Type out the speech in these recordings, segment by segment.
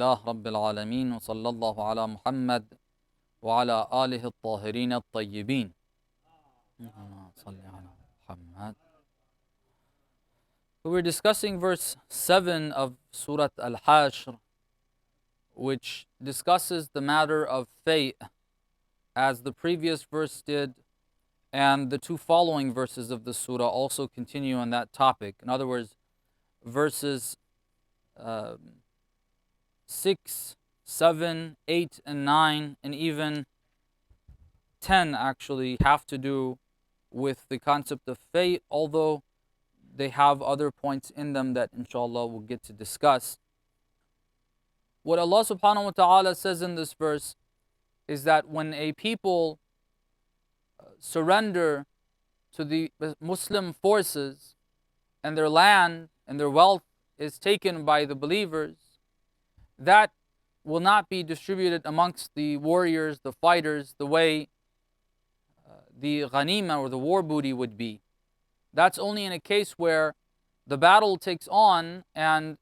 لله رب العالمين وصلى الله على محمد وعلى آله الطاهرين الطيبين. We were discussing verse 7 of Surah Al-Hashr, which discusses the matter of fate, as the previous verse did, and the two following verses of the surah also continue on that topic. In other words, verses 6, 7, 8, and 9, and even 10 actually have to do with the concept of fate, although they have other points in them that inshallah we'll get to discuss. What Allah subhanahu wa ta'ala says in this verse is that when a people surrender to the Muslim forces and their land and their wealth is taken by the believers, that will not be distributed amongst the warriors, the fighters, the way the ghanima or the war booty would be. That's only in a case where the battle takes on and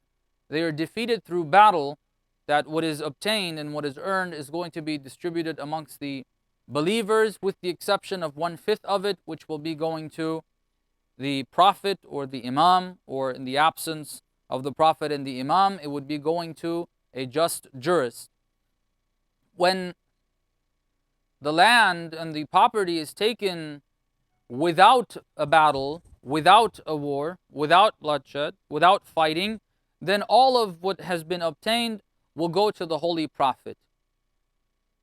they are defeated through battle, that what is obtained and what is earned is going to be distributed amongst the believers, with the exception of 1/5 of it, which will be going to the Prophet or the Imam, or in the absence of the Prophet and the Imam, it would be going to a just jurist. When the land and the property is taken without a battle, without a war, without bloodshed, without fighting, then all of what has been obtained will go to the Holy Prophet.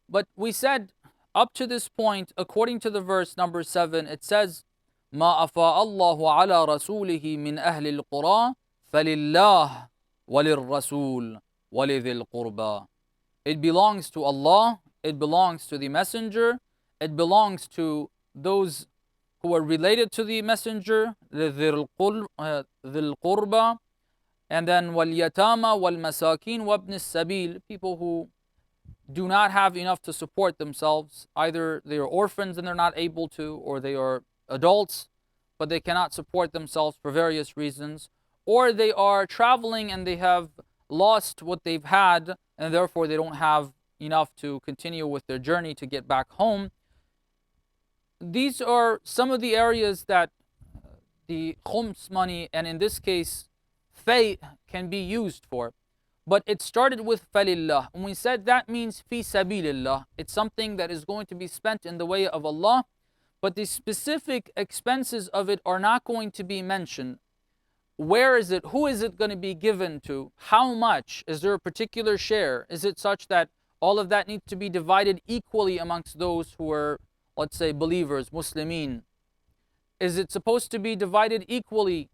But we said up to this point, according to the verse number 7, it says, ما أفاء الله على رسوله من أهل القرى فلله وللرسول ولذي القربى. It belongs to Allah, it belongs to the Messenger, it belongs to those who are related to the Messenger, ذي القربى, and then وَالْيَتَامَى وَالْمَسَاكِينَ وَابْنِ السَّبِيلِ, people who do not have enough to support themselves. Either they are orphans and they're not able to, or they are adults but they cannot support themselves for various reasons, or they are traveling and they have lost what they've had and therefore they don't have enough to continue with their journey to get back home. These are some of the areas that the khums money, and in this case fay, can be used for. But it started with falillah. When we said that means fi sabilillah, it's something that is going to be spent in the way of Allah, but the specific expenses of it are not going to be mentioned. Where is it? Who is it going to be given to? How much? Is there a particular share? Is it such that all of that needs to be divided equally amongst those who are, let's say, believers, Muslimin? Is it supposed to be divided equally,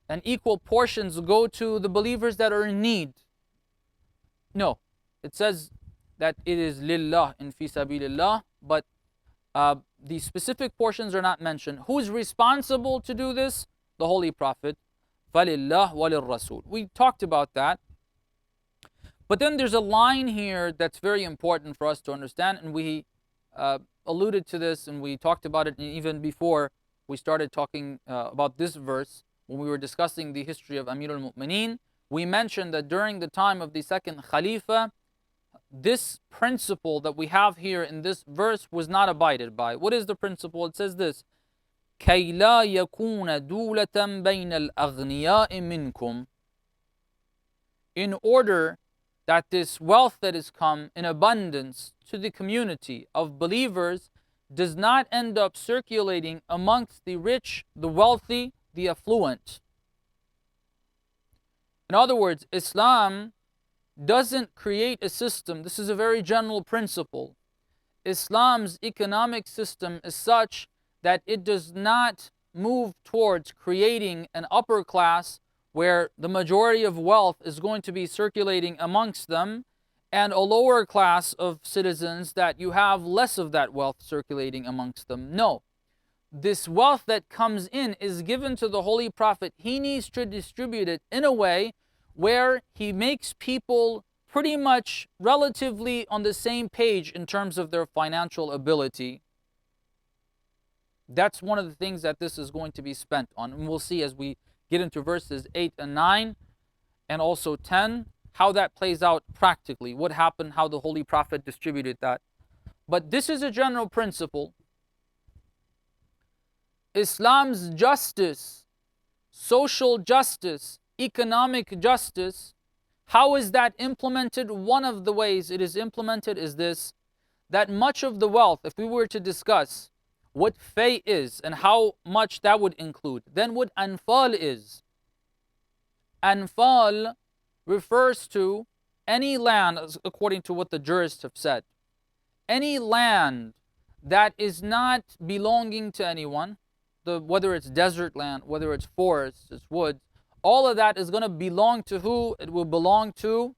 and equal portions go to the believers that are in need? No. It says that it is lillah in fi sabilillah, but the specific portions are not mentioned. Who is responsible to do this? The Holy Prophet. فَلِلَّهِ وَلِلرَّسُولِ. We talked about that. But then there's a line here that's very important for us to understand, and we alluded to this and we talked about it even before we started talking about this verse. When we were discussing the history of Amir al-Mu'mineen, we mentioned that during the time of the second Khalifa, this principle that we have here in this verse was not abided by. What is the principle? It says this: كَيْ لَا يَكُونَ دُولَةً بَيْنَ الْأَغْنِيَاءِ مِنْكُمْ. In order that this wealth that has come in abundance to the community of believers does not end up circulating amongst the rich, the wealthy, the affluent. In other words, Islam doesn't create a system. This is a very general principle. Islam's economic system is such that it does not move towards creating an upper class where the majority of wealth is going to be circulating amongst them, and a lower class of citizens that you have less of that wealth circulating amongst them. No. This wealth that comes in is given to the Holy Prophet. He needs to distribute it in a way where he makes people pretty much relatively on the same page in terms of their financial ability. That's one of the things that this is going to be spent on. And we'll see as we get into verses 8 and 9 and also 10 how that plays out practically, what happened, how the Holy Prophet distributed that. But this is a general principle. Islam's justice, social justice, economic justice, how is that implemented? One of the ways it is implemented is this, that much of the wealth, if we were to discuss what fay is and how much that would include, then what anfal is. Anfal refers to any land, according to what the jurists have said, any land that is not belonging to anyone, whether it's desert land, whether it's forests, it's woods, all of that is going to belong to who? It will belong to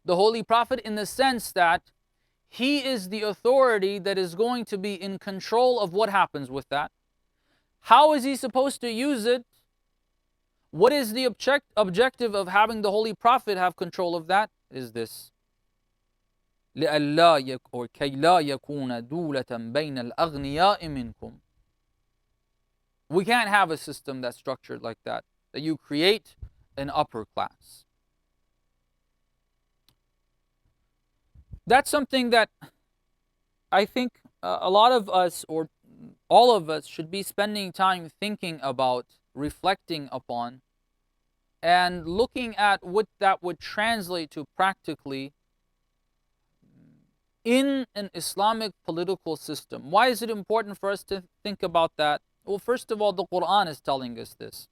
the Holy Prophet, in the sense that he is the authority that is going to be in control of what happens with that. How is he supposed to use it? What is the objective of having the Holy Prophet have control of that? Is this. لِأَلَّا or كَيْ لَا يَكُونَ دُولَةً بَيْنَ الْأَغْنِيَاءِ مِنْكُمْ. We can't have a system that's structured like that, that you create an upper class. That's something that I think a lot of us, or all of us, should be spending time thinking about, reflecting upon, and looking at what that would translate to practically in an Islamic political system. Why is it important for us to think about that? Well, first of all, the Quran is telling us this.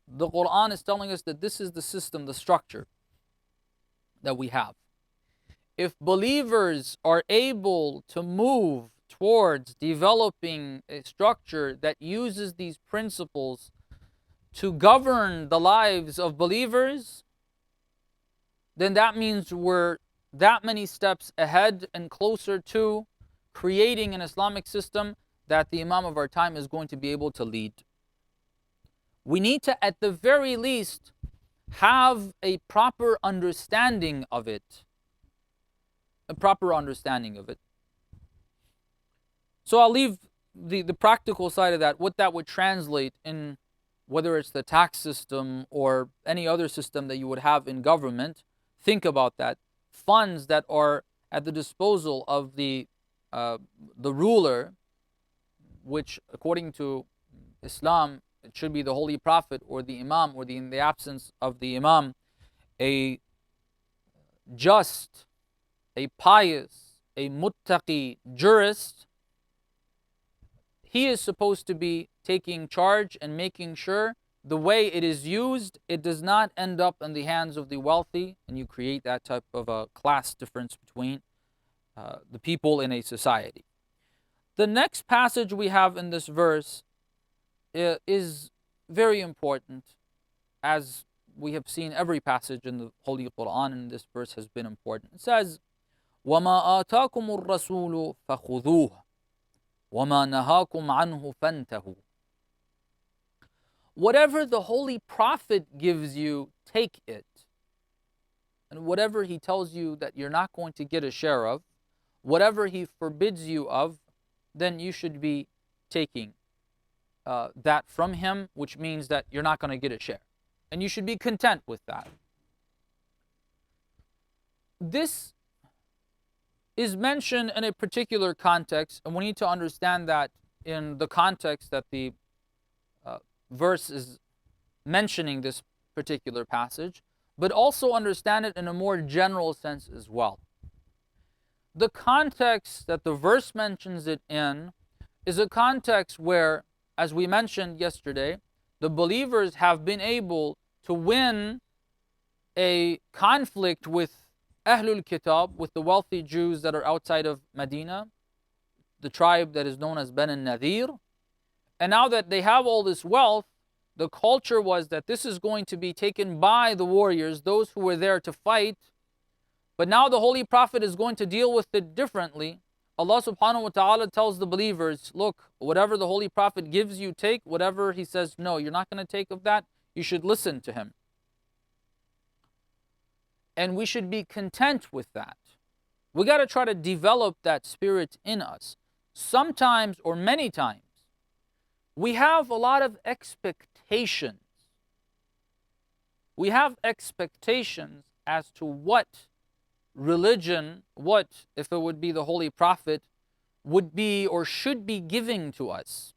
The Quran is telling us that this is the system, the structure that we have. If believers are able to move towards developing a structure that uses these principles to govern the lives of believers, then that means we're that many steps ahead and closer to creating an Islamic system that the Imam of our time is going to be able to lead. We need to, at the very least, have a proper understanding of it. A proper understanding of it. So I'll leave the practical side of that, what that would translate in, whether it's the tax system or any other system that you would have in government. Think about that. Funds that are at the disposal of the ruler, which according to Islam, it should be the Holy Prophet or the Imam, or in the absence of the Imam, a just, a pious, a muttaqi jurist. He is supposed to be taking charge and making sure the way it is used, it does not end up in the hands of the wealthy, and you create that type of a class difference between the people in a society. The next passage we have in this verse is very important, as we have seen every passage in the Holy Quran, and this verse has been important. It says, وَمَا آتَاكُمُ الرَّسُولُ فَخُذُوهُ وَمَا نَهَاكُمْ عَنْهُ فَانْتَهُوا. Whatever the Holy Prophet gives you, take it. And whatever he tells you that you're not going to get a share of, whatever he forbids you of, then you should be taking that from him, which means that you're not going to get a share. And you should be content with that. This is mentioned in a particular context, and we need to understand that in the context that the verse is mentioning this particular passage, but also understand it in a more general sense as well. The context that the verse mentions it in is a context where, as we mentioned yesterday, the believers have been able to win a conflict with Ahlul Kitab, with the wealthy Jews that are outside of Medina, the tribe that is known as Banu Nadir. And now that they have all this wealth, the culture was that this is going to be taken by the warriors, those who were there to fight. But now the Holy Prophet is going to deal with it differently. Allah subhanahu wa ta'ala tells the believers, look, whatever the Holy Prophet gives you, take. Whatever he says, no, you're not going to take of that, you should listen to him. And we should be content with that. We got to try to develop that spirit in us. Sometimes, or many times, we have a lot of expectations we have expectations as to what religion, what, if it would be the Holy Prophet, would be or should be giving to us.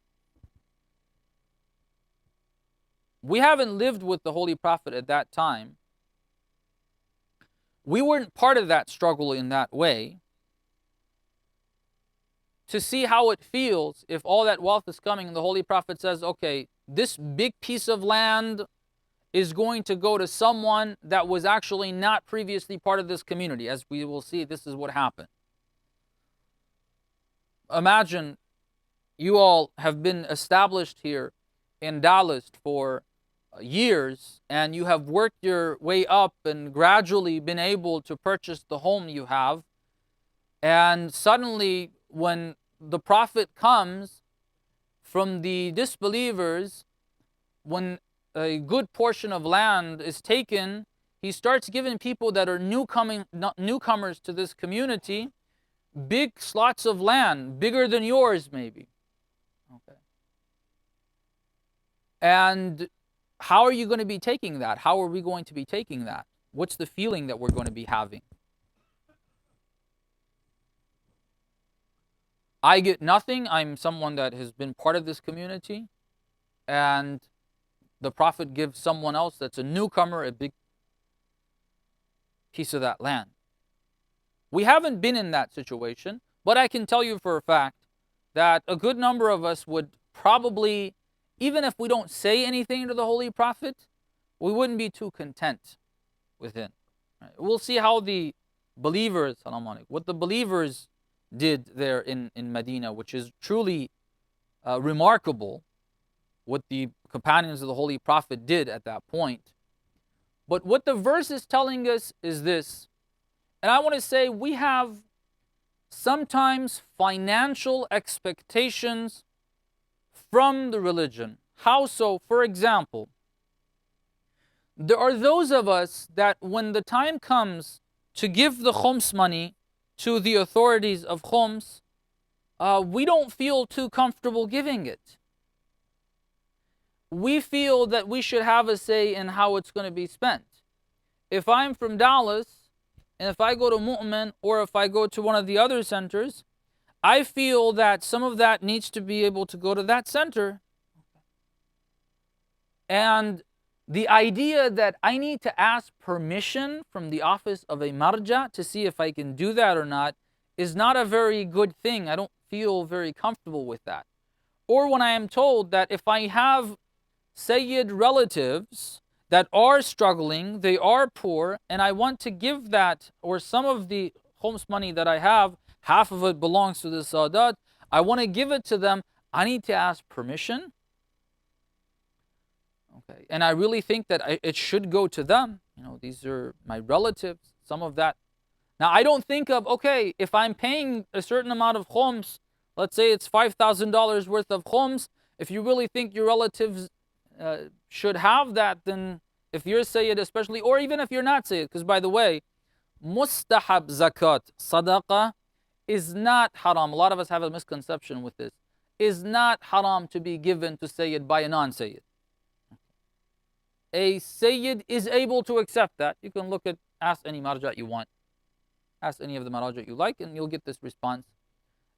We haven't lived with the Holy Prophet at that time. We weren't part of that struggle in that way. To see how it feels if all that wealth is coming and the Holy Prophet says, okay, this big piece of land is going to go to someone that was actually not previously part of this community. As we will see, this is what happened. Imagine you all have been established here in Dallas for years, and you have worked your way up and gradually been able to purchase the home you have, and suddenly when the Prophet comes from the disbelievers, when a good portion of land is taken, he starts giving people that are newcomers to this community big slots of land, bigger than yours maybe. Okay. And how are you going to be taking that? How are we going to be taking that? What's the feeling that we're going to be having? I get nothing. I'm someone that has been part of this community, and the Prophet gives someone else that's a newcomer a big piece of that land. We haven't been in that situation, but I can tell you for a fact that a good number of us would probably, even if we don't say anything to the Holy Prophet, we wouldn't be too content with him. Right? We'll see how the believers, what the believers did there in Medina, which is truly remarkable, what the companions of the Holy Prophet did at that point. But what the verse is telling us is this, and I want to say we have sometimes financial expectations from the religion. How so? For example, there are those of us that when the time comes to give the khums money to the authorities of khums, we don't feel too comfortable giving it. We feel that we should have a say in how it's going to be spent. If I'm from Dallas, and if I go to MOMIN, or if I go to one of the other centers, I feel that some of that needs to be able to go to that center. And the idea that I need to ask permission from the office of a marja to see if I can do that or not is not a very good thing. I don't feel very comfortable with that. Or when I am told that if I have Sayyid relatives that are struggling, they are poor, and I want to give that, or some of the khums money that I have, half of it belongs to the Sadat, I want to give it to them, I need to ask permission. Okay, and I really think that it should go to them. You know, these are my relatives, some of that. Now, I don't think of, okay, if I'm paying a certain amount of khums, let's say it's $5,000 worth of khums, if you really think your relatives should have that, then if you're Sayyid especially, or even if you're not Sayyid, because by the way, mustahab zakat, sadaqah, is not haram. A lot of us have a misconception with this. Is not haram to be given to Sayyid by a non-Sayyid. A Sayyid is able to accept that. You can ask any marja you want. Ask any of the marja you like, and you'll get this response.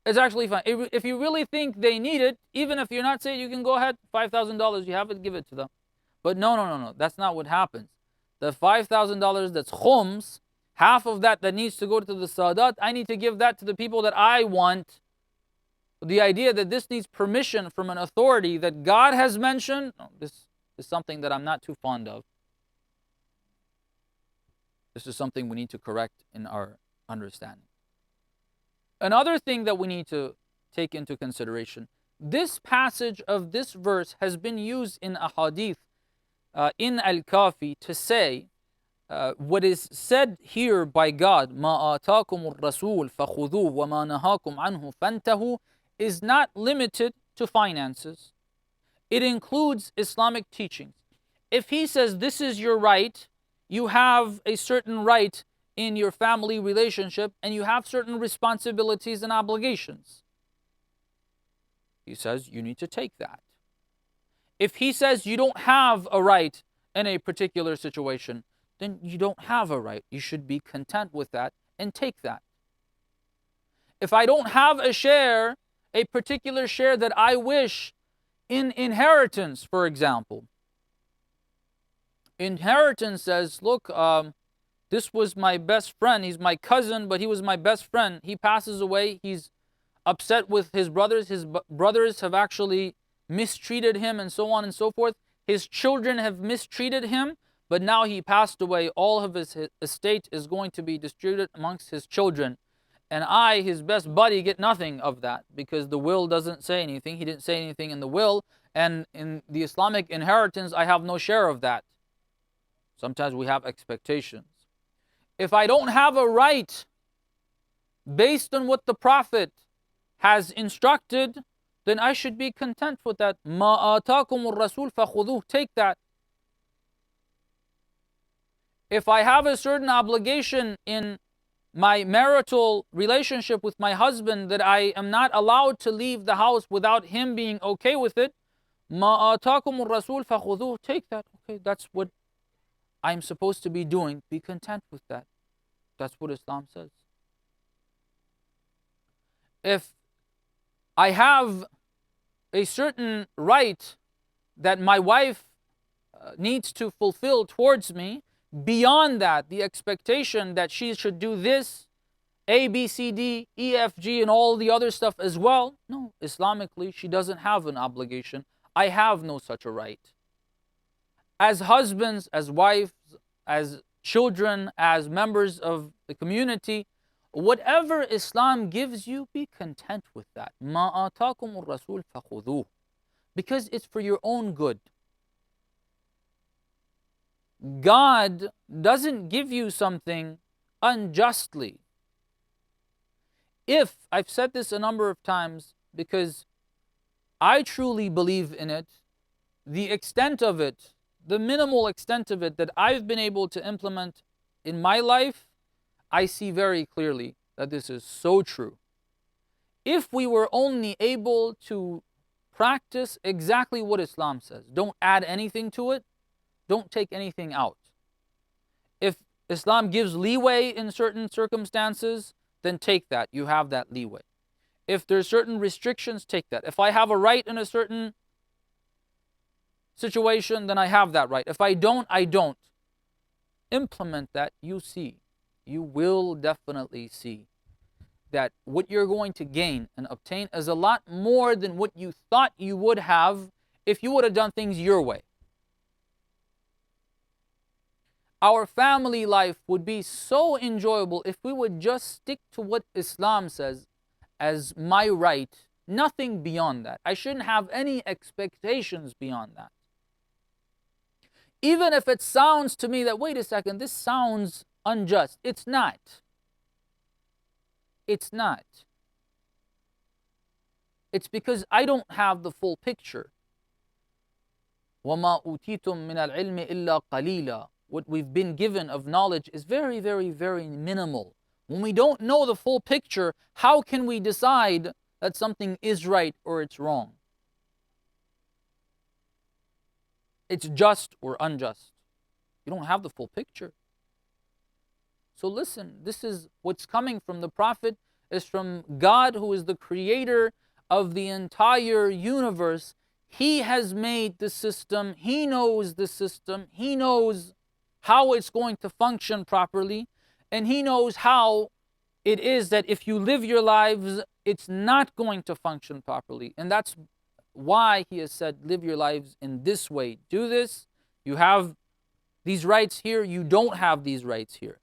It's actually fine. If you really think they need it, even if you're not Sayyid, you can go ahead, $5,000, you have it, give it to them. But no. That's not what happens. The $5,000 that's khums, half of that needs to go to the Sadat, I need to give that to the people that I want. The idea that this needs permission from an authority that God has mentioned, this is something that I'm not too fond of. This is something we need to correct in our understanding. Another thing that we need to take into consideration, this passage of this verse has been used in a hadith in Al-Kafi to say what is said here by God, مَا آتَاكُمُ الرَّسُولُ فَخُذُوهُ وَمَا نَهَاكُمْ عَنْهُ فَانْتَهُوا, is not limited to finances. It includes Islamic teachings. If he says this is your right, you have a certain right in your family relationship, and you have certain responsibilities and obligations. He says you need to take that. If he says you don't have a right in a particular situation, then you don't have a right. You should be content with that and take that. If I don't have a share, a particular share that I wish in inheritance, for example, inheritance says, look, this was my best friend. He's my cousin, but he was my best friend. He passes away. He's upset with his brothers. His brothers have actually mistreated him and so on and so forth. His children have mistreated him, but now he passed away. All of his estate is going to be distributed amongst his children. And I, his best buddy, get nothing of that because the will doesn't say anything. He didn't say anything in the will. And in the Islamic inheritance, I have no share of that. Sometimes we have expectations. If I don't have a right based on what the Prophet has instructed, then I should be content with that. مَا آتَاكُمُ الرَّسُولُ فَخُذُوهُ. Take that. If I have a certain obligation in my marital relationship with my husband that I am not allowed to leave the house without him being okay with it, مَا آتَاكُمُ الرَّسُولُ فَخُذُوهُ. Take that. Okay, that's what I'm supposed to be doing. Be content with that. That's what Islam says. If I have a certain right that my wife needs to fulfill towards me, beyond that, the expectation that she should do this, A, B, C, D, E, F, G, and all the other stuff as well, no, Islamically, she doesn't have an obligation. I have no such a right. As husbands, as wives, as children, as members of the community, whatever Islam gives you, be content with that. مَا آتَاكُمُ الرَّسُولُ فَخُذُوهُ. Because it's for your own good. God doesn't give you something unjustly. If, I've said this a number of times because I truly believe in it, the extent of it, the minimal extent of it that I've been able to implement in my life, I see very clearly that this is so true. If we were only able to practice exactly what Islam says, don't add anything to it, don't take anything out. If Islam gives leeway in certain circumstances, then take that. You have that leeway. If there's certain restrictions, take that. If I have a right in a certain situation, then I have that right. If I don't, I don't. Implement that, you see. You will definitely see that what you're going to gain and obtain is a lot more than what you thought you would have if you would have done things your way. Our family life would be so enjoyable if we would just stick to what Islam says as my right, nothing beyond that. I shouldn't have any expectations beyond that. Even if it sounds to me that, wait a second, this sounds unjust. It's not. It's not. It's because I don't have the full picture. وَمَا أُوتِيتُم مِّنَ الْعِلْمِ إِلَّا قَلِيلًا. What we've been given of knowledge is very, very, very minimal. When we don't know the full picture, how can we decide that something is right or it's wrong? It's just or unjust. You don't have the full picture. So listen, this is what's coming from the Prophet, is from God, who is the creator of the entire universe. He has made the system. He knows the system. He knows how it's going to function properly. And He knows how it is that if you live your lives, it's not going to function properly. And that's why He has said, live your lives in this way. Do this. You have these rights here. You don't have these rights here.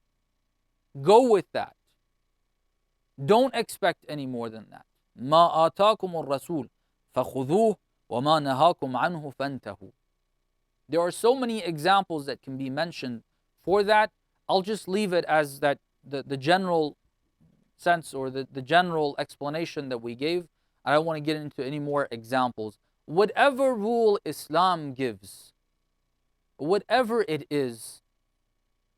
Go with that. Don't expect any more than that. مَا آتَاكُمُ الرَّسُولُ فَخُذُوهُ وَمَا نَهَاكُمْ عَنْهُ فَانْتَهُوا. There are so many examples that can be mentioned for that. I'll just leave it as that the general sense or the general explanation that we gave. I don't want to get into any more examples. Whatever rule Islam gives, whatever it is,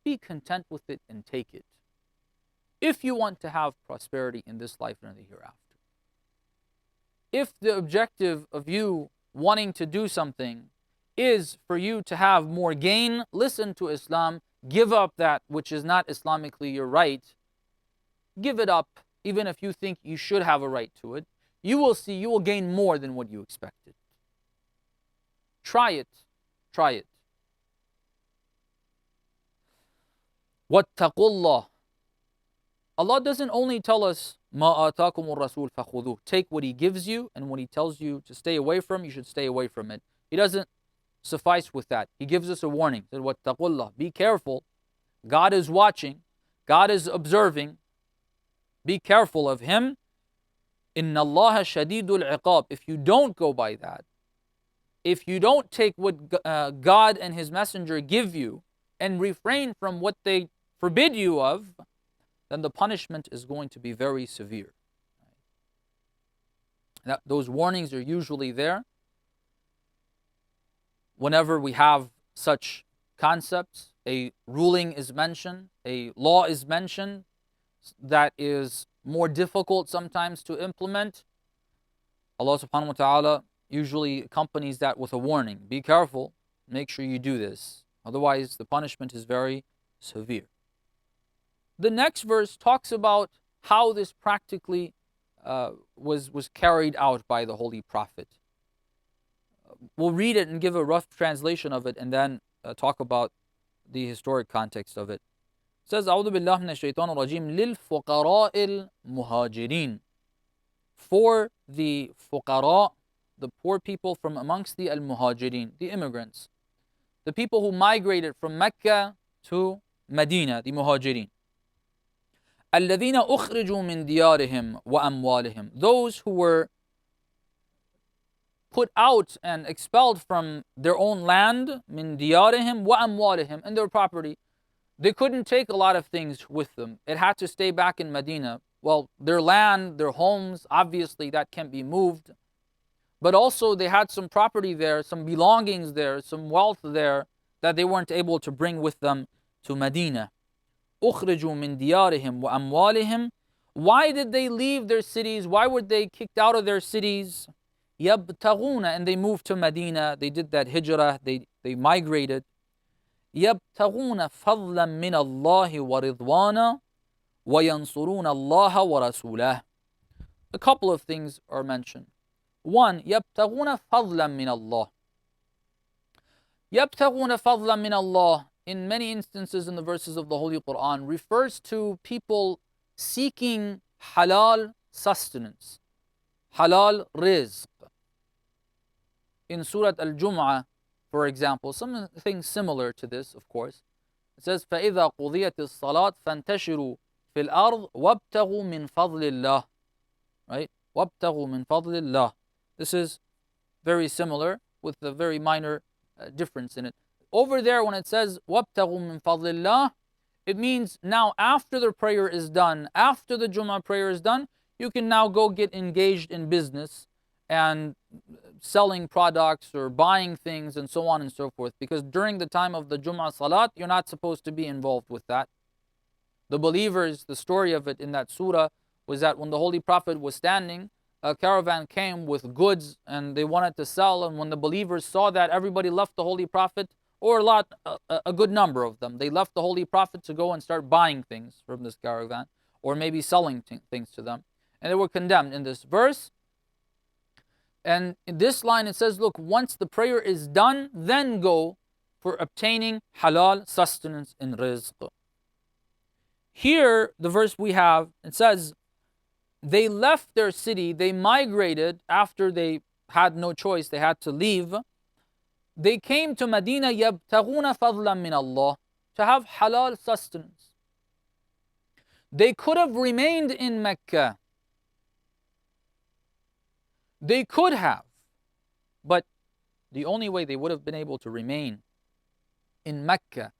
be content with it and take it. If you want to have prosperity in this life and in the hereafter. If the objective of you wanting to do something is for you to have more gain, listen to Islam, give up that which is not Islamically your right. Give it up, even if you think you should have a right to it. You will see you will gain more than what you expected. Try it. Try it. Wattaqullah. Allah doesn't only tell us, Ma ataakumur rasul fakhuduh. Take what He gives you, and when He tells you to stay away from, you should stay away from it. He doesn't suffice with that. He gives us a warning. He said, Wattaqullah. Be careful. God is watching. God is observing. Be careful of Him. Inna Allah shadidul iqab. If you don't go by that, if you don't take what God and His Messenger give you and refrain from what they forbid you of, then the punishment is going to be very severe. Those warnings are usually there whenever we have such concepts. A ruling is mentioned, a law is mentioned that is more difficult sometimes to implement. Allah subhanahu wa ta'ala usually accompanies that with a warning. Be careful, make sure you do this. Otherwise, the punishment is very severe. The next verse talks about how this practically was carried out by the Holy Prophet. We'll read it and give a rough translation of it and then talk about the historic context of it. It says, أعوذ بالله من الشيطان الرجيم للفقراء المهاجرين. For the fuqara, the poor people from amongst the al-muhajirin, the immigrants, the people who migrated from Mecca to Medina, the muhajirin. الذين أخرجوا من ديارهم وأموالهم. Those who were put out and expelled from their own land, من ديارهم وأموالهم, and their property. They couldn't take a lot of things with them. It had to stay back in Medina. Well, their land, their homes, obviously that can't be moved. But also they had some property there, some belongings there, some wealth there that they weren't able to bring with them to Medina. أخرجوا من ديارهم وأموالهم. Why did they leave their cities? Why were they kicked out of their cities? يبتغون, and they moved to Medina. They did that hijrah. They migrated. يبتغون فضلا من الله ورضوانا وينصرون الله ورسوله. A couple of things are mentioned. One, يبتغون فضلا من الله. يبتغون فضلا من الله, in many instances in the verses of the Holy Quran, refers to people seeking halal sustenance, halal rizq. In Surah Al-Jum'ah, for example, something similar to this, of course. It says, فَإِذَا قُضِيَتِ الصَّلَاةِ فَانْتَشِرُوا فِي الْأَرْضِ وَابْتَغُوا مِنْ فَضْلِ اللَّهِ. Right? وَابْتَغُوا مِنْ فَضْلِ اللَّهِ. This is very similar with a very minor difference in it. Over there, when it says وَابْتَغُوا مِنْ فَضْلِ اللَّهِ, it means now after the prayer is done, after the Jummah prayer is done, you can now go get engaged in business and selling products or buying things and so on and so forth. Because during the time of the Jummah Salat, you're not supposed to be involved with that. The believers, the story of it in that surah was that when the Holy Prophet was standing, a caravan came with goods and they wanted to sell. And when the believers saw that, everybody left the Holy Prophet, or a good number of them. They left the Holy Prophet to go and start buying things from this caravan, or maybe selling things to them. And they were condemned in this verse. And in this line it says, look, once the prayer is done, then go for obtaining halal sustenance in rizq. Here, the verse we have, it says, they left their city, they migrated after they had no choice, they had to leave. They came to Medina, يَبْتَغُونَ فَضْلًا مِنَ اللَّهِ, to have halal sustenance. They could have remained in Mecca. They could have, but the only way they would have been able to remain in Mecca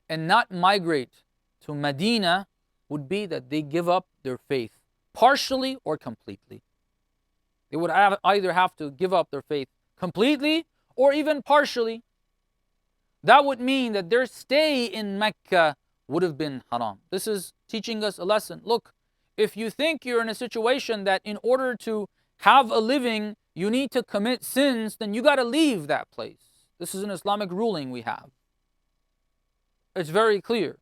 and not migrate to Medina would be that they give up their faith, partially or completely. They would either have to give up their faith completely or even partially. That would mean that their stay in Mecca would have been haram. This is teaching us a lesson. Look, if you think you're in a situation that in order to have a living, you need to commit sins, then you got to leave that place. This is an Islamic ruling we have. It's very clear.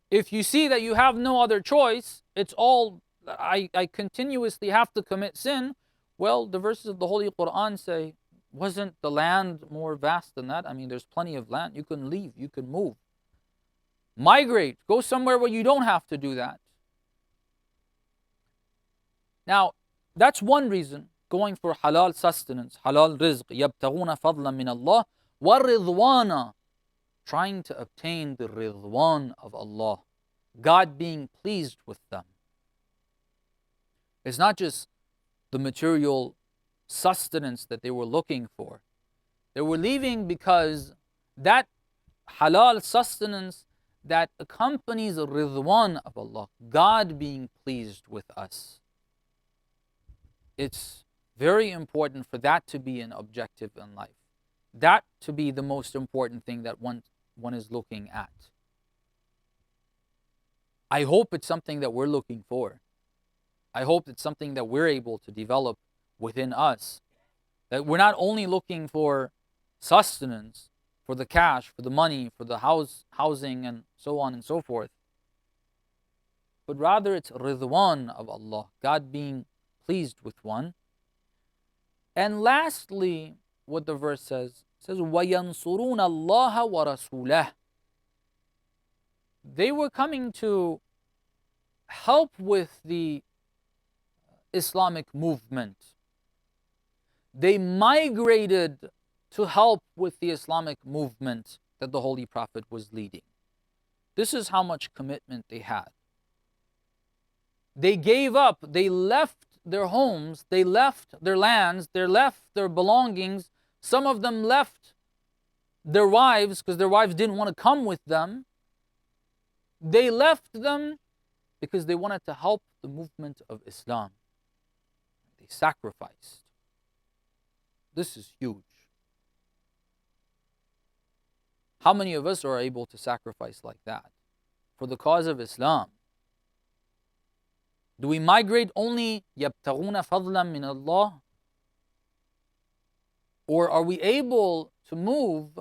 If you see that you have no other choice, it's all, I continuously have to commit sin, well, the verses of the Holy Quran say, wasn't the land more vast than that? I mean, there's plenty of land. You can leave, you can move. Migrate, go somewhere where you don't have to do that. Now, that's one reason, going for halal sustenance, halal rizq, يَبْتَغُونَ فَضْلًا مِنَ اللَّهِ وَالرِّضْوَانَ, trying to obtain the ridwan of Allah, God being pleased with them. It's not just the material sustenance that they were looking for. They were leaving because that halal sustenance that accompanies the ridwan of Allah, God being pleased with us. It's very important for that to be an objective in life. That to be the most important thing that one is looking at. I hope it's something that we're looking for. I hope it's something that we're able to develop within us. That we're not only looking for sustenance, for the cash, for the money, for the housing, and so on and so forth, but rather it's ridwan of Allah, God being pleased with one. And lastly, what the verse says, it says, وَيَنْصُرُونَ اللَّهَ وَرَسُولَهُ. They were coming to help with the Islamic movement. They migrated to help with the Islamic movement that the Holy Prophet was leading. This is how much commitment they had. They gave up, they left their homes, they left their lands, they left their belongings. Some of them left their wives because their wives didn't want to come with them. They left them because they wanted to help the movement of Islam. They sacrificed. This is huge. How many of us are able to sacrifice like that for the cause of Islam? Do we migrate only يَبْتَغُونَ فَضْلًا مِنَ اللَّهِ? Or are we able to move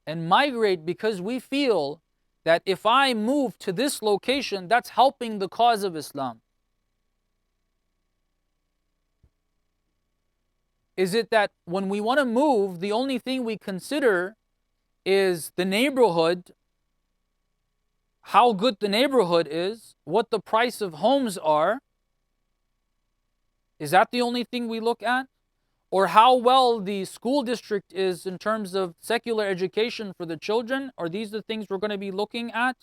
and migrate because we feel that if I move to this location, that's helping the cause of Islam? Is it that when we want to move, the only thing we consider is the neighborhood, how good the neighborhood is, what the price of homes are? Is that the only thing we look at? Or how well the school district is in terms of secular education for the children? Are these the things we're going to be looking at?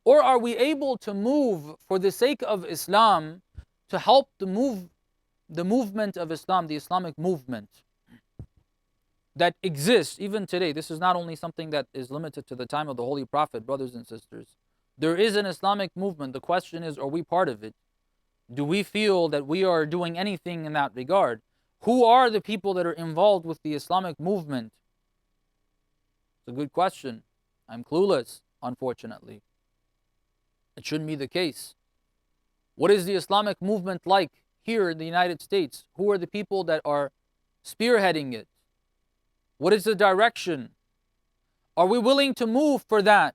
Or are we able to move for the sake of Islam, to help the movement of Islam, the Islamic movement that exists even today? This is not only something that is limited to the time of the Holy Prophet, brothers and sisters. There is an Islamic movement. The question is, are we part of it? Do we feel that we are doing anything in that regard? Who are the people that are involved with the Islamic movement? It's a good question. I'm clueless, unfortunately. It shouldn't be the case. What is the Islamic movement like here in the United States? Who are the people that are spearheading it? What is the direction? Are we willing to move for that?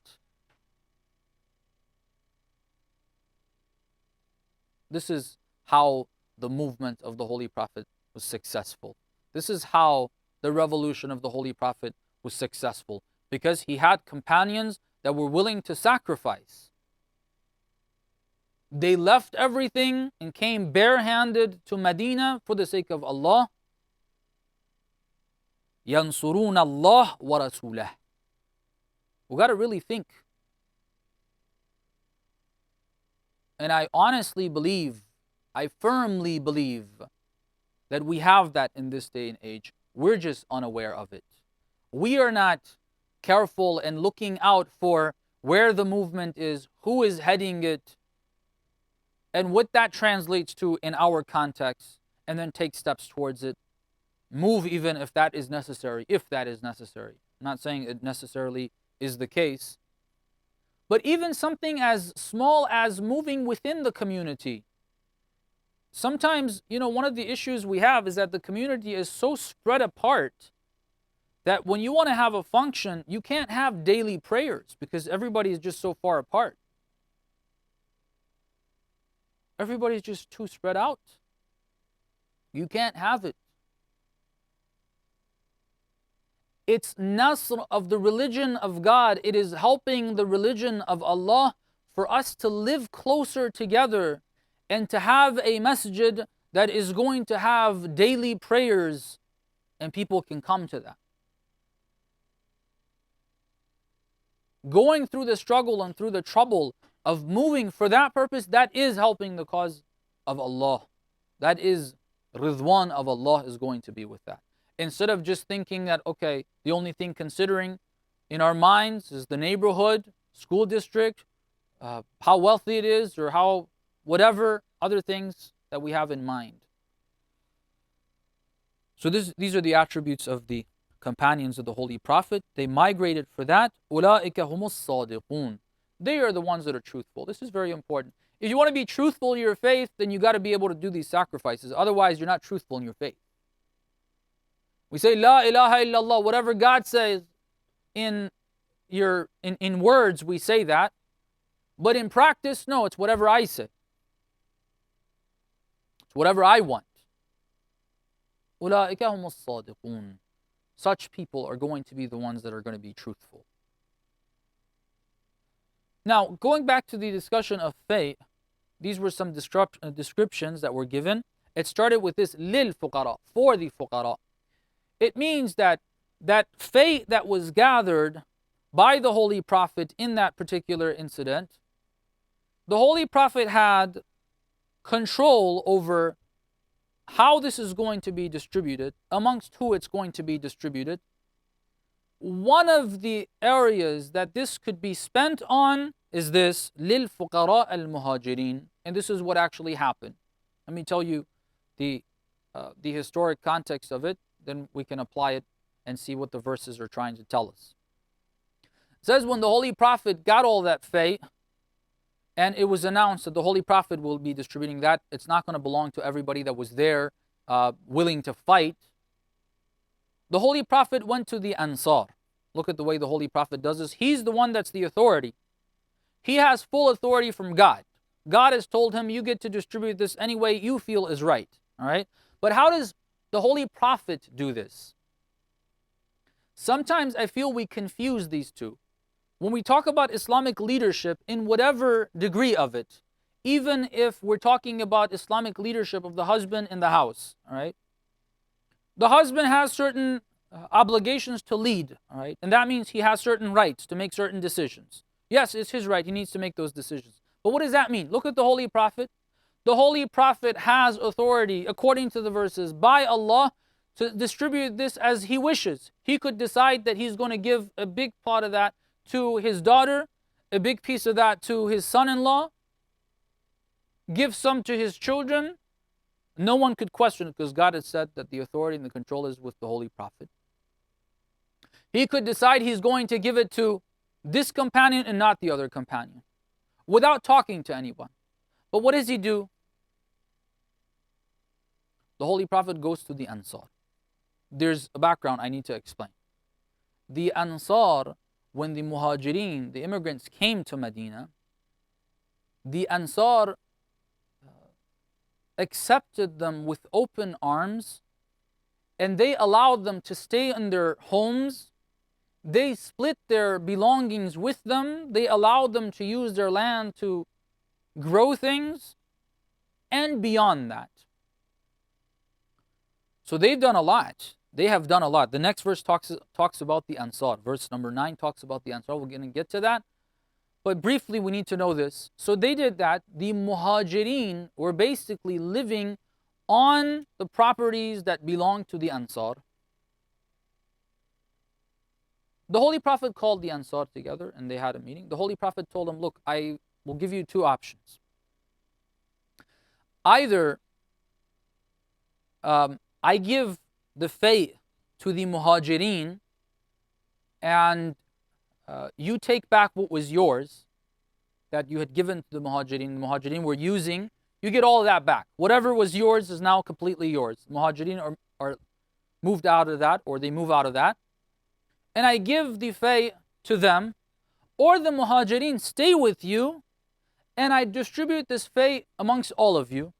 This is how the movement of the Holy Prophet was successful. This is how the revolution of the Holy Prophet was successful, because he had companions that were willing to sacrifice. They left everything and came barehanded to Medina for the sake of Allah. يَنْصُرُونَ اللَّهَ وَرَسُولَهُ. We got to really think. And I honestly believe, I firmly believe that we have that in this day and age. We're just unaware of it. We are not careful and looking out for where the movement is, who is heading it, and what that translates to in our context, and then take steps towards it. Move even if that is necessary, I'm not saying it necessarily is the case. But even something as small as moving within the community. sometimes, one of the issues we have is that the community is so spread apart that when you want to have a function, you can't have daily prayers because everybody is just so far apart. Everybody's just too spread out. You can't have it. It's nasr of the religion of God. It is helping the religion of Allah for us to live closer together and to have a masjid that is going to have daily prayers and people can come to that. Going through the struggle and through the trouble of moving for that purpose, that is helping the cause of Allah. That is Ridwan of Allah is going to be with that. Instead of just thinking that, okay, the only thing considering in our minds is the neighborhood, school district, how wealthy it is, or how whatever other things that we have in mind. So these are the attributes of the companions of the Holy Prophet. They migrated for that. أُولَٰئِكَ هُمُ الصَّادِقُونَ. They are the ones that are truthful. This is very important. If you want to be truthful in your faith, then you got to be able to do these sacrifices. Otherwise, you're not truthful in your faith. We say, La ilaha illallah, whatever God says in words, we say that. But in practice, no, it's whatever I say. It's whatever I want. أُولَٰئِكَ هُمُ الصَّادِقُونَ. Such people are going to be the ones that are going to be truthful. Now, going back to the discussion of fate, these were some descriptions that were given. It started with this lil fuqara, for the fuqara. It means that fate that was gathered by the Holy Prophet in that particular incident, the Holy Prophet had control over how this is going to be distributed, amongst who it's going to be distributed. One of the areas that this could be spent on is this lil fuqara al muhajirin, and this is what actually happened. Let me tell you the historic context of it, then we can apply it and see what the verses are trying to tell us. It says when the Holy Prophet got all that fate, and it was announced that the Holy Prophet will be distributing that, it's not going to belong to everybody that was there willing to fight. The Holy Prophet went to the Ansar. Look at the way the Holy Prophet does this. He's the one that's the authority. He has full authority from God. God has told him, you get to distribute this any way you feel is right. All right? But how does the Holy Prophet do this? Sometimes I feel we confuse these two. When we talk about Islamic leadership in whatever degree of it, even if we're talking about Islamic leadership of the husband in the house, all right? The husband has certain obligations to lead, all right? And that means he has certain rights to make certain decisions. Yes, it's his right. He needs to make those decisions. But what does that mean? Look at the Holy Prophet. The Holy Prophet has authority, according to the verses, by Allah to distribute this as he wishes. He could decide that he's going to give a big part of that to his daughter, a big piece of that to his son-in-law, give some to his children. No one could question it because God has said that the authority and the control is with the Holy Prophet. He could decide he's going to give it to this companion and not the other companion without talking to anyone. But what does he do? The Holy Prophet goes to the Ansar. There's a background I need to explain. The Ansar, when the Muhajirin, the immigrants, came to Medina, the Ansar accepted them with open arms and they allowed them to stay in their homes. They split their belongings with them. They allowed them to use their land to grow things and beyond that. So they've done a lot. They have done a lot. The next verse talks about the Ansar. Verse number 9 talks about the Ansar. We're going to get to that. But briefly, we need to know this. So they did that. The Muhajirin were basically living on the properties that belonged to the Ansar. The Holy Prophet called the Ansar together and they had a meeting. The Holy Prophet told them, look, I will give you two options. Either I give the fate to the Muhajirin and you take back what was yours that you had given to the Muhajirin. The Muhajirin were using you get all of that back. Whatever was yours is now completely yours. Muhajirin are moved out of that, or they move out of that. And I give the fay to them, or the Muhajirin stay with you, and I distribute this fay amongst all of you.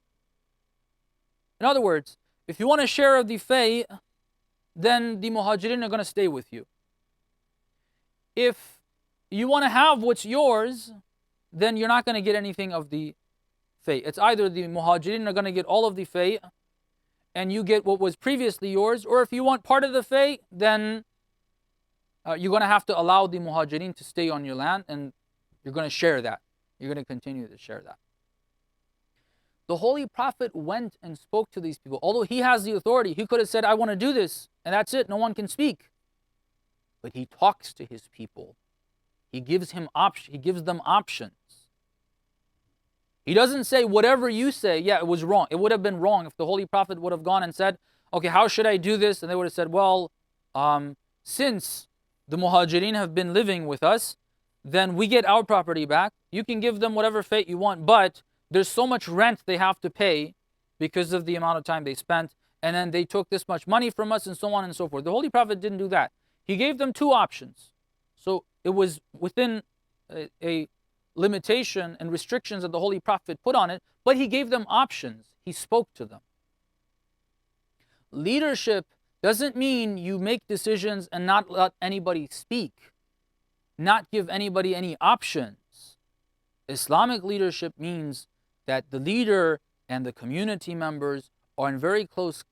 In other words, if you want a share of the fay, then the Muhajirin are going to stay with you. If you want to have what's yours, then you're not going to get anything of the fay. It's either the Muhajirin are going to get all of the fay, and you get what was previously yours, or if you want part of the fay, then you're going to have to allow the Muhajirin to stay on your land, and you're going to share that. You're going to continue to share that. The Holy Prophet went and spoke to these people. Although he has the authority, he could have said, I want to do this, and that's it, no one can speak. But he talks to his people. He gives them options. He doesn't say, whatever you say, yeah, it was wrong. It would have been wrong if the Holy Prophet would have gone and said, okay, how should I do this? And they would have said, well, since the Muhajirin have been living with us, then we get our property back. You can give them whatever fate you want, but there's so much rent they have to pay because of the amount of time they spent, and then they took this much money from us, and so on and so forth. The Holy Prophet didn't do that. He gave them two options. So it was within a limitation and restrictions that the Holy Prophet put on it, but he gave them options. He spoke to them. Leadership doesn't mean you make decisions and not let anybody speak, not give anybody any options. Islamic leadership means that the leader and the community members are in very close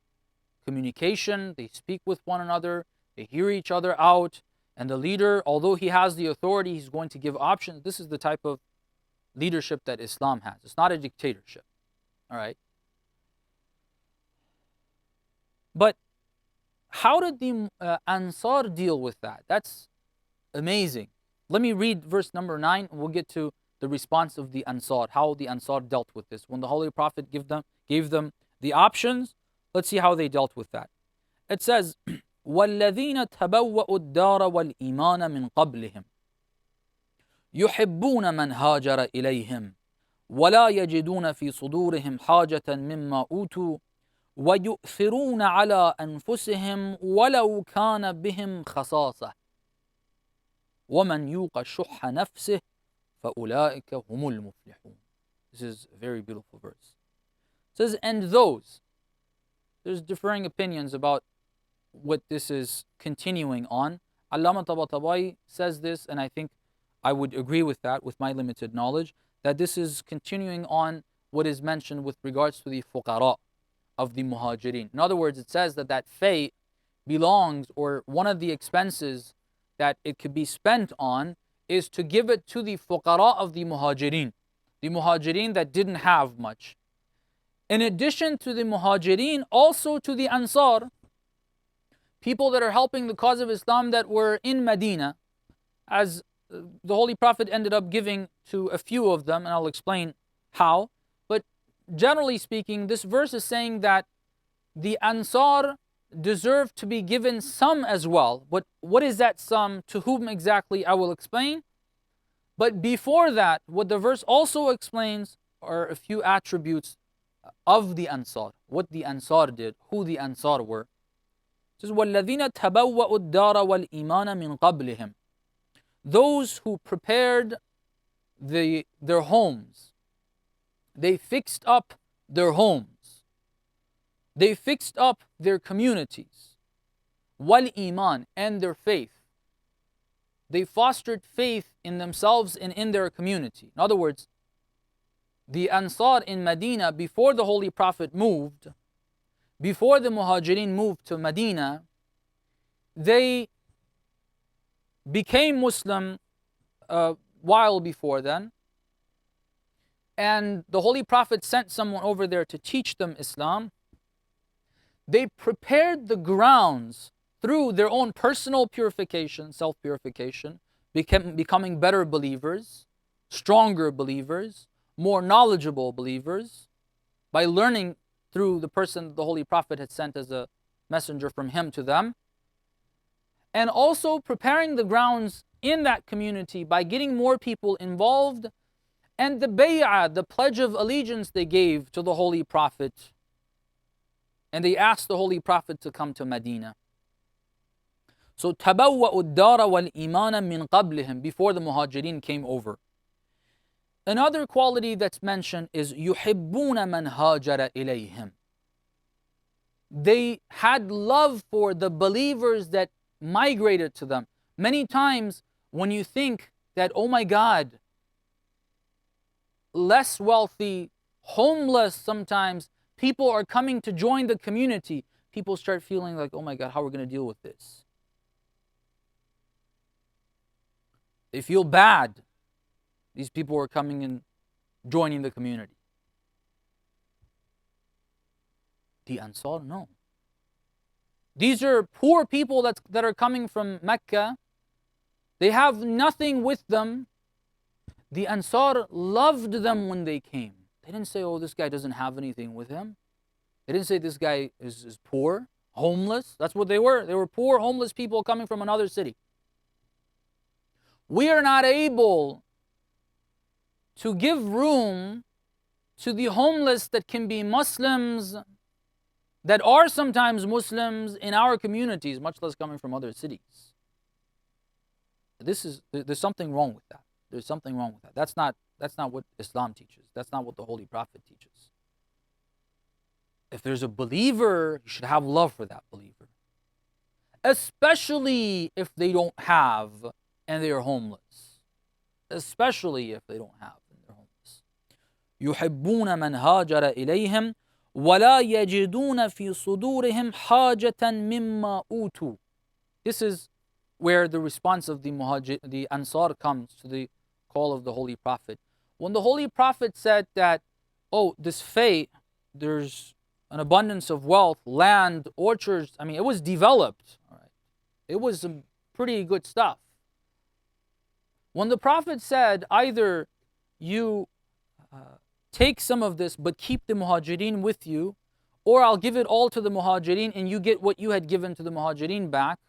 communication. They speak with one another, they hear each other out, and the leader, although he has the authority, he's going to give options. This is the type of leadership that Islam has. It's not a dictatorship. All right? But how did the Ansar deal with that? That's amazing. Let me read verse number 9, and we'll get to the response of the Ansar, how the Ansar dealt with this. When the Holy Prophet gave them the options, let's see how they dealt with that. It says, وَالَّذِينَ تَبَوَّأُوا الدَّارَ وَالْإِيمَانَ مِنْ قَبْلِهِمْ يُحِبُّونَ مَنْ هَاجَرَ إِلَيْهِمْ وَلَا يَجِدُونَ فِي صُدُورِهِمْ حَاجَةً مِمَّا أُوتُوا وَيُؤْثِرُونَ عَلَى أَنفُسِهِمْ وَلَوْ كَانَ بِهِمْ خَصَاصَةٌ وَمَنْ يُوقَ شُحَّ نَفْسِهِ فَأُولَٰئِكَ هُمُ الْمُفْلِحُونَ. This is a very beautiful verse. It says, and those, there's differing opinions about what this is continuing on. Allama Tabatabai says this, and I think I would agree with that with my limited knowledge, that this is continuing on what is mentioned with regards to the fuqara of the muhajirin. In other words, it says that that fay belongs, or one of the expenses that it could be spent on is to give it to the fuqara of the muhajirin that didn't have much. In addition to the muhajirin, also to the Ansar, people that are helping the cause of Islam that were in Medina, as the Holy Prophet ended up giving to a few of them, and I'll explain how. But generally speaking, this verse is saying that the Ansar deserve to be given some as well. But what is that some? To whom exactly? I will explain. But before that, what the verse also explains are a few attributes of the Ansar, what the Ansar did, who the Ansar were. It says, وَالَّذِينَ تَبَوَّأُوا الدَّارَ وَالْإِيمَانَ مِنْ قَبْلِهِمْ. Those who prepared their homes, they fixed up their homes, they fixed up their communities, wal-iman, and their faith. They fostered faith in themselves and in their community. In other words, the Ansar in Medina, before the Holy Prophet moved, before the Muhajirin moved to Medina, they became Muslim a while before then. And the Holy Prophet sent someone over there to teach them Islam. They prepared the grounds through their own personal purification, self-purification, becoming better believers, stronger believers, more knowledgeable believers, by learning through the person the Holy Prophet had sent as a messenger from him to them. And also preparing the grounds in that community by getting more people involved and the bay'ah, the pledge of allegiance they gave to the Holy Prophet. And they asked the Holy Prophet to come to Medina. So تَبَوَّأُوا الدَّارَ وَالْإِيمَانَ مِنْ قَبْلِهِمْ, before the Muhajirin came over. Another quality that's mentioned is يُحِبُّونَ مَنْ هَاجَرَ إِلَيْهِمْ. They had love for the believers that migrated to them. Many times when you think that, oh my God, less wealthy, homeless sometimes, people are coming to join the community, people start feeling like, oh my God, how are we going to deal with this? They feel bad. These people are coming and joining the community. The Ansar, no. These are poor people that are coming from Mecca. They have nothing with them. The Ansar loved them when they came. They didn't say, oh, this guy doesn't have anything with him. They didn't say this guy is poor, homeless. That's what they were. They were poor, homeless people coming from another city. We are not able to give room to the homeless that can be Muslims, that are sometimes Muslims in our communities, much less coming from other cities. There's something wrong with that. There's something wrong with that. That's not what Islam teaches. That's not what the Holy Prophet teaches. If there's a believer, you should have love for that believer. Especially if they don't have and they are homeless. Especially if they don't have and they're homeless. يُحِبُّونَ مَنْ هَاجَرَ إِلَيْهِمْ وَلَا يَجِدُونَ فِي صُدُورِهِمْ حَاجَةً مِمَّا أُوتُوا. This is where the response of the Ansar comes to the call of the Holy Prophet. When the Holy Prophet said that, oh, this fate, there's an abundance of wealth, land, orchards, I mean, it was developed. All right. It was some pretty good stuff. When the Prophet said, either you take some of this but keep the Muhajirin with you, or I'll give it all to the Muhajirin and you get what you had given to the Muhajirin back,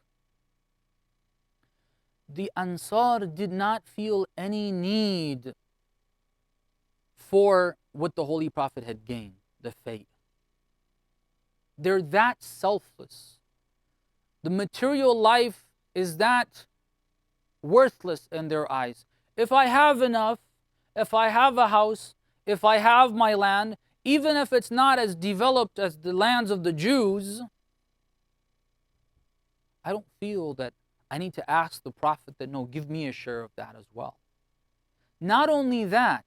the Ansar did not feel any need for what the Holy Prophet had gained, the faith. They're that selfless. The material life is that worthless in their eyes. If I have enough, if I have a house, if I have my land, even if it's not as developed as the lands of the Jews, I don't feel that I need to ask the Prophet that, no, give me a share of that as well. Not only that,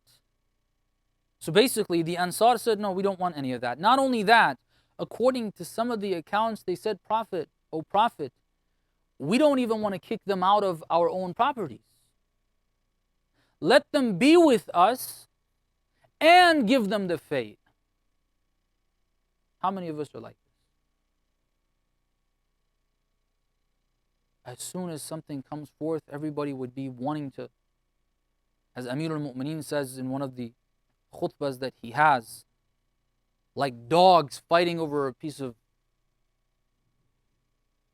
so basically the Ansar said, no, we don't want any of that. Not only that, according to some of the accounts, they said, Prophet, O Prophet, we don't even want to kick them out of our own properties. Let them be with us and give them the faith. How many of us are like this? As soon as something comes forth, everybody would be wanting to, as Amir al-Mu'mineen says in one of the khutbahs that he has, like dogs fighting over a piece of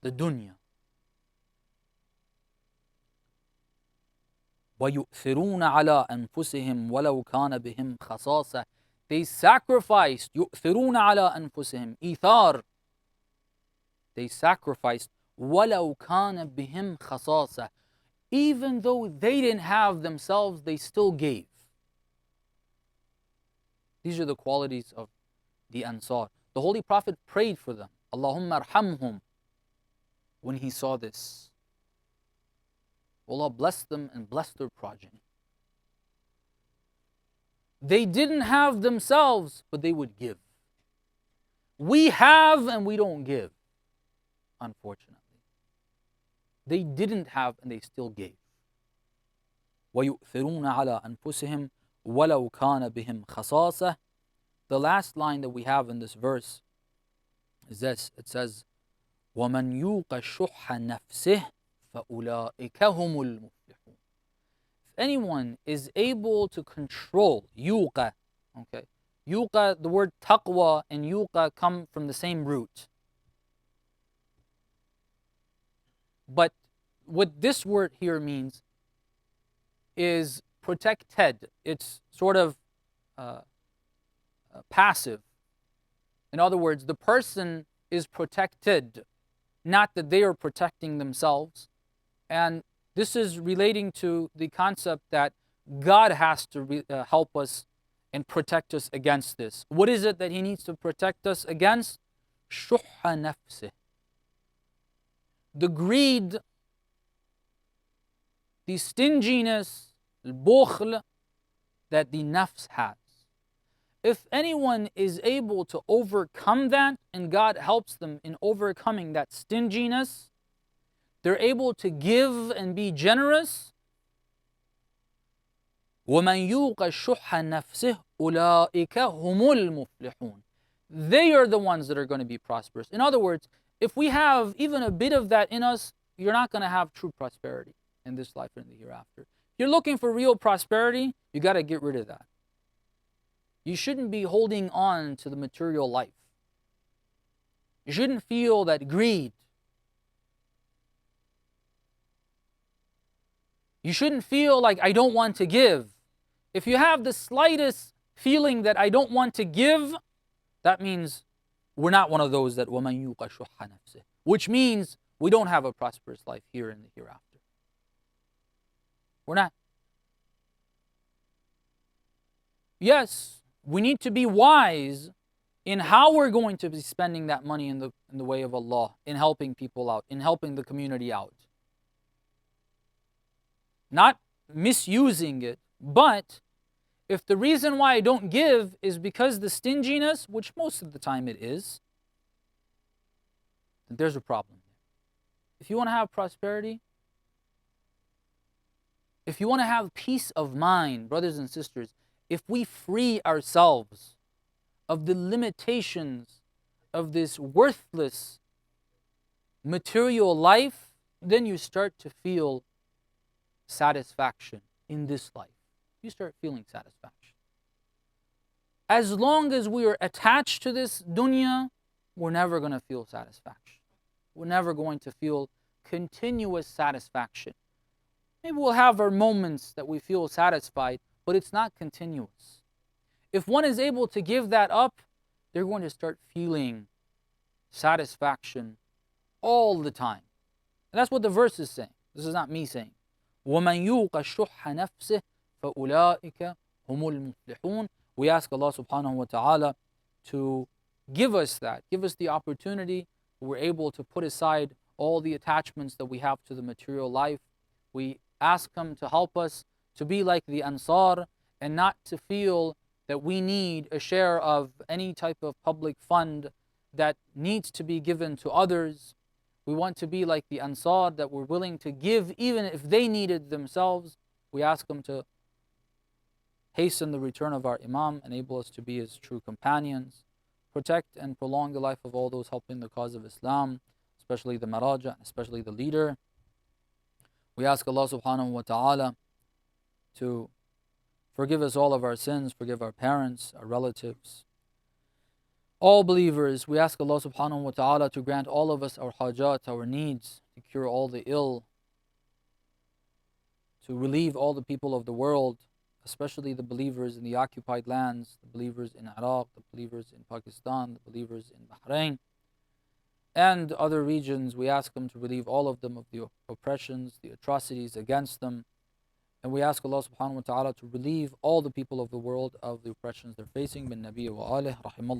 the dunya. وَيُؤْثِرُونَ عَلَىٰ أَنفُسِهِمْ وَلَوْ كَانَ بِهِمْ خَصَاصَةٌ. They sacrificed, يُؤْثِرُونَ عَلَىٰ أَنفُسِهِمْ, إيثار. They sacrificed, وَلَوْ كَانَ بِهِمْ خَصَاصَةٌ. Even though they didn't have themselves, they still gave. These are the qualities of the Ansar. The Holy Prophet prayed for them. Allahumma arhamhum. When he saw this, Allah bless them and bless their progeny. They didn't have themselves, but they would give. We have and we don't give, unfortunately. They didn't have and they still gave. وَيُؤْثِرُونَ عَلَىٰ أَنفُسِهِمْ وَلَوْ كَانَ بِهِمْ خَصَاصَةٌ. The last line that we have in this verse is this. It says, وَمَنْ يُوقَ شُحَّ نَفْسِهِ فَأُولَٰئِكَ هُمُ الْمُفْلِحُونَ. If anyone is able to control, yuqa, okay, yuqa, the word taqwa and yuqa come from the same root. But what this word here means is protected. It's sort of passive. In other words, the person is protected, not that they are protecting themselves. And this is relating to the concept that God has to help us and protect us against this. What is it that He needs to protect us against? شُحَّ نَفْسِهِ. The greed, the stinginess, البخل, that the nafs has. If anyone is able to overcome that, and God helps them in overcoming that stinginess, they're able to give and be generous. وَمَنْ يُوقَ شُحَّ نَفْسِهِ أُولَٰئِكَ هُمُ الْمُفْلِحُونَ. They are the ones that are going to be prosperous. In other words, if we have even a bit of that in us, you're not going to have true prosperity in this life and in the hereafter. If you're looking for real prosperity, you got to get rid of that. You shouldn't be holding on to the material life. You shouldn't feel that greed. You shouldn't feel like I don't want to give. If you have the slightest feeling that I don't want to give, that means we're not one of those that وَمَنْ يُوقَ شُحَّ نَفْسِهِ, which means we don't have a prosperous life here in the hereafter. We're not. Yes, we need to be wise in how we're going to be spending that money in the way of Allah, in helping people out, in helping the community out. Not misusing it, but if the reason why I don't give is because the stinginess, which most of the time it is, then there's a problem. If you want to have prosperity, if you want to have peace of mind, brothers and sisters, if we free ourselves of the limitations of this worthless material life, then you start to feel satisfaction in this life. You start feeling satisfaction. As long as we are attached to this dunya, we're never going to feel satisfaction. We're never going to feel continuous satisfaction. Maybe we'll have our moments that we feel satisfied, but it's not continuous. If one is able to give that up, they're going to start feeling satisfaction all the time. And that's what the verse is saying. This is not me saying. وَمَنْ يُوقَ شُحَّ نَفْسِهِ فَأُولَٰئِكَ هُمُ الْمُفْلِحُونَ. We ask Allah subhanahu wa ta'ala to give us that, give us the opportunity. We're able to put aside all the attachments that we have to the material life. We ask Him to help us to be like the Ansar and not to feel that we need a share of any type of public fund that needs to be given to others. We want to be like the Ansar, that we're willing to give even if they needed themselves. We ask Him to hasten the return of our Imam, enable us to be His true companions, protect and prolong the life of all those helping the cause of Islam, especially the Maraja, especially the leader. We ask Allah subhanahu wa ta'ala to forgive us all of our sins, forgive our parents, our relatives, all believers. We ask Allah subhanahu wa ta'ala to grant all of us our hajat, our needs, to cure all the ill, to relieve all the people of the world, especially the believers in the occupied lands, the believers in Iraq, the believers in Pakistan, the believers in Bahrain, and other regions. We ask Him to relieve all of them of the oppressions, the atrocities against them. And we ask Allah subhanahu wa ta'ala to relieve all the people of the world of the oppressions they're facing. Bin Nabi wa alih, rahimallah.